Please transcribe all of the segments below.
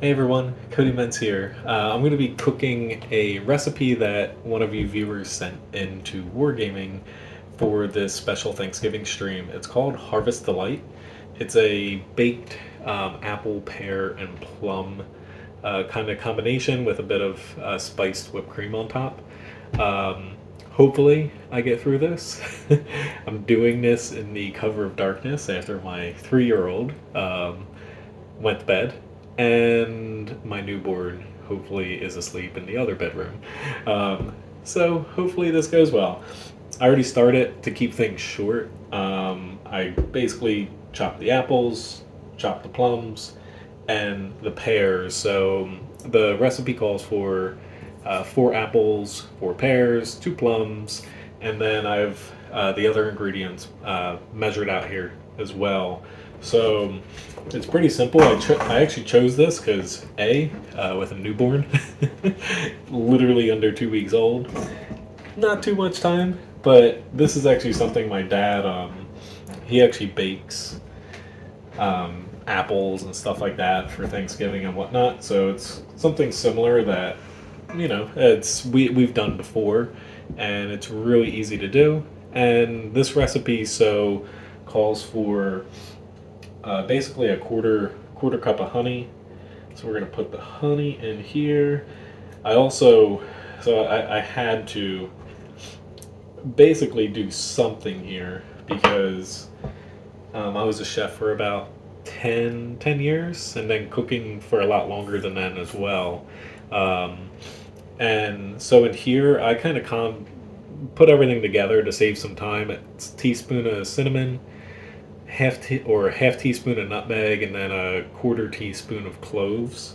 Hey everyone, Cody Menz here. I'm going to be cooking a recipe that one of you viewers sent into Wargaming for this special Thanksgiving stream. It's called Harvest Delight. It's a baked apple, pear, and plum kind of combination with a bit of spiced whipped cream on top. Hopefully, I get through this. I'm doing this in the cover of darkness after my 3-year-old went to bed, and my newborn hopefully is asleep in the other bedroom. So hopefully this goes well. I already started to keep things short. I basically chopped the apples, chopped the plums, and the pears. So the recipe calls for 4 apples, 4 pears, 2 plums, and then I've the other ingredients measured out here as well. So it's pretty simple. I actually chose this because with a newborn, literally under 2 weeks old, not too much time. But this is actually something my dad he actually bakes apples and stuff like that for Thanksgiving and whatnot. So it's something similar that we've done before, and it's really easy to do. And this recipe calls for basically a quarter cup of honey. So we're gonna put the honey in here. I had to basically do something here because I was a chef for about 10 years, and then cooking for a lot longer than that as well. And so in here, I kind of put everything together to save some time. It's a teaspoon of cinnamon, half teaspoon of nutmeg, and then a quarter teaspoon of cloves,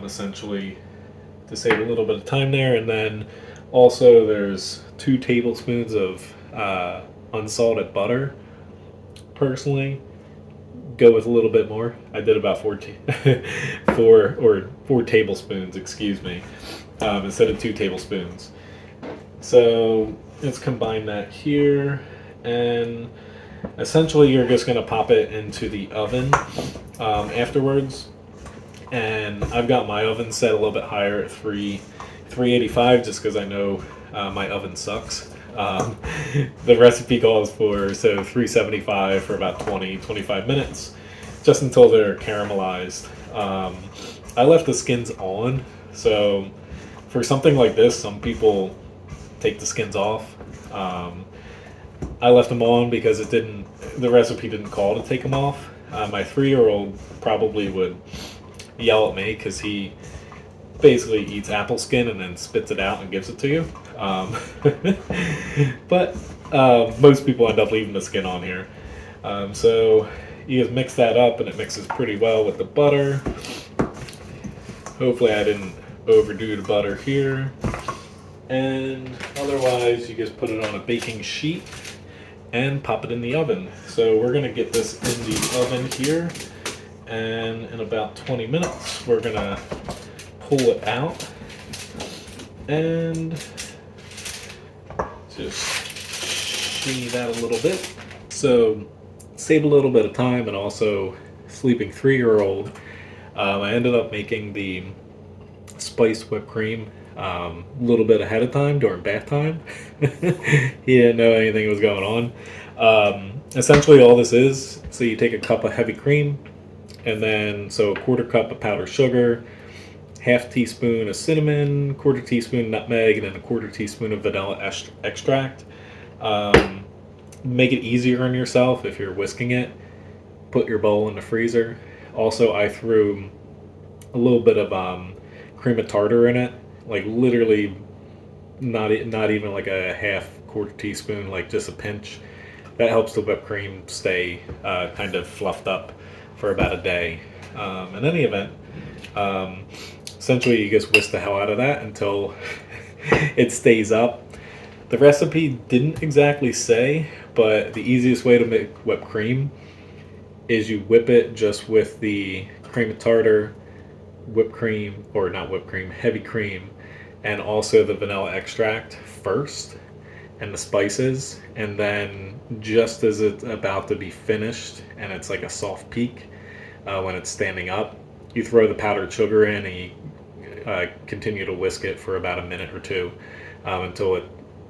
essentially to save a little bit of time there. And then also there's 2 tablespoons of unsalted butter. Personally, go with a little bit more. I did about 4 tablespoons, excuse me, instead of 2 tablespoons. So let's combine that here, and essentially you're just going to pop it into the oven afterwards. And I've got my oven set a little bit higher at 385, just because I know my oven sucks. The recipe calls for 375 for about 25 minutes, just until they're caramelized. I left the skins on, so for something like this, some people take the skins off. I left them on because the recipe didn't call to take them off. My 3-year-old probably would yell at me because he basically eats apple skin and then spits it out and gives it to you. But most people end up leaving the skin on here. So you just mix that up, and it mixes pretty well with the butter. Hopefully I didn't overdo the butter here. And otherwise, you just put it on a baking sheet and pop it in the oven. So we're going to get this in the oven here, and in about 20 minutes we're going to pull it out and just see that a little bit. So save a little bit of time, and also sleeping 3-year-old. I ended up making the spiced whipped cream a little bit ahead of time during bath time. He didn't know anything was going on. Essentially all this is, so you take a cup of heavy cream, and then a quarter cup of powdered sugar, half teaspoon of cinnamon, quarter teaspoon nutmeg, and then a quarter teaspoon of vanilla extract. Make it easier on yourself if you're whisking it. Put your bowl in the freezer. Also, I threw a little bit of cream of tartar in it, like literally not even like a half quarter teaspoon, like just a pinch. That helps the whipped cream stay kind of fluffed up for about a day. In any event, essentially you just whisk the hell out of that until it stays up. The recipe didn't exactly say, but the easiest way to make whipped cream is you whip it just with the cream of tartar, whipped cream, or not whipped cream, heavy cream, and also the vanilla extract first, and the spices, and then just as it's about to be finished and it's like a soft peak, when it's standing up, you throw the powdered sugar in and you continue to whisk it for about a minute or two until it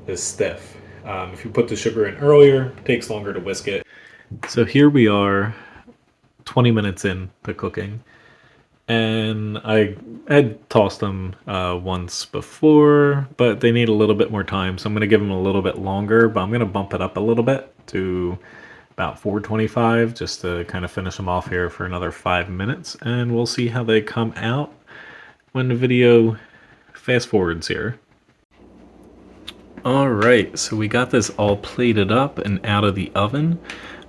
is stiff. If you put the sugar in earlier, it takes longer to whisk it. So here we are, 20 minutes in to cooking. And I had tossed them once before, but they need a little bit more time. So I'm going to give them a little bit longer, but I'm going to bump it up a little bit to about 425 just to kind of finish them off here for another 5 minutes. And we'll see how they come out when the video fast forwards here. Alright, so we got this all plated up and out of the oven,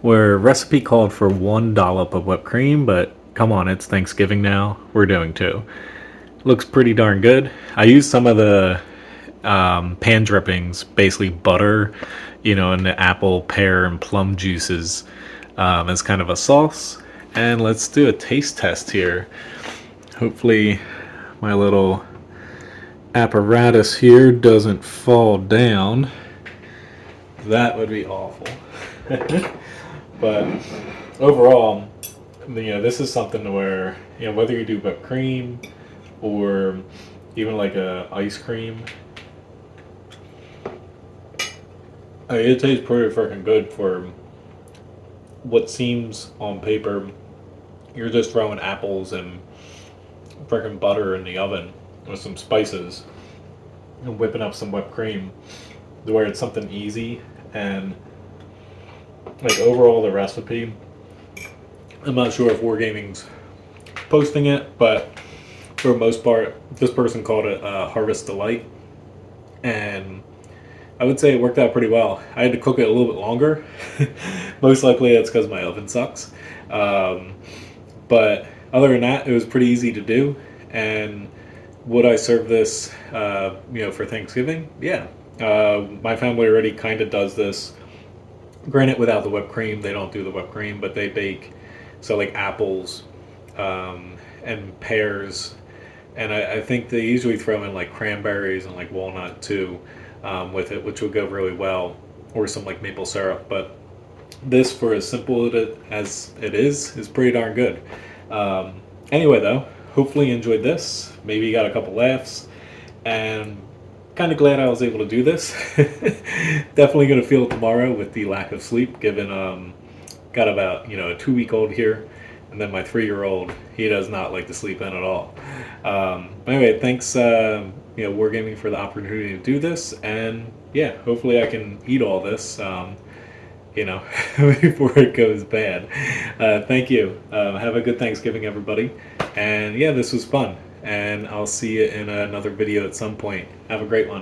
where recipe called for 1 dollop of whipped cream, but come on, it's Thanksgiving now, we're doing 2. Looks pretty darn good. I used some of the pan drippings, basically butter, and the apple, pear, and plum juices as kind of a sauce. And let's do a taste test here. Hopefully my little apparatus here doesn't fall down. That would be awful. But overall, this is something where, whether you do whipped cream or even like a ice cream, it tastes pretty freaking good for what seems on paper. You're just throwing apples and freaking butter in the oven with some spices and whipping up some whipped cream, to where it's something easy. And like overall the recipe, I'm not sure if Wargaming's posting it, but for the most part this person called it Harvest Delight, and I would say it worked out pretty well. I had to cook it a little bit longer. Most likely that's because my oven sucks, but other than that it was pretty easy to do. And would I serve this for Thanksgiving? Yeah. My family already kind of does this. Granted, without the whipped cream. They don't do the whipped cream, but they bake, so like apples and pears, and I think they usually throw in like cranberries and like walnut too with it, which will go really well, or some like maple syrup. But this, for as simple as it is pretty darn good. Anyway though, hopefully you enjoyed this. Maybe you got a couple laughs, and kind of glad I was able to do this. Definitely going to feel it tomorrow with the lack of sleep, given got about a 2-week-old here, and then my 3-year-old, he does not like to sleep in at all. But anyway, thanks Wargaming for the opportunity to do this, and yeah, hopefully I can eat all this before it goes bad. Thank you. Have a good Thanksgiving, everybody. And yeah, this was fun. And I'll see you in another video at some point. Have a great one.